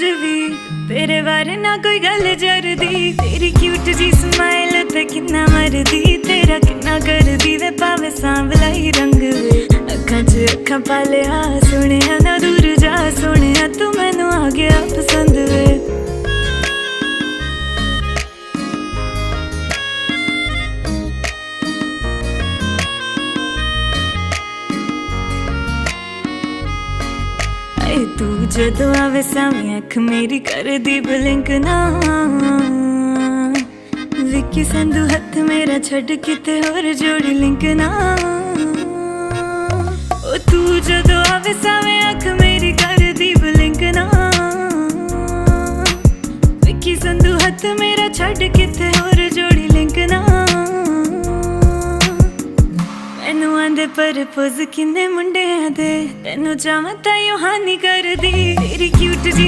कुछ भी तेरे बारे ना कोई गल जरदी। तेरी क्यूट जी स्माइल ते किन्ना मरदी, तेरा किन्ना करदी वे भावे सांवला ही रंग वे। अखां च अखां पा लिया सुनिया ना दूर जा सुनिया, तू मैनू आ गया पसंद वे। तू जदों आवे सामने अख मेरी कर दी ब्लिंक ना, विक्की संधू हथ मेरा छड़ किते होर जोड़ी लिंक ना। ओ तू जदों आवे सामने अख मेरी कर दी ब्लिंक ना, विक्की संधू हथ मेरा छड़ किते होर जोड़ी लिंक ना। मैनू आंदे परपोज किन्ने मुंडियां दे, तेनू चाहां तां यूं हानी करदी। तेरी क्यूट जी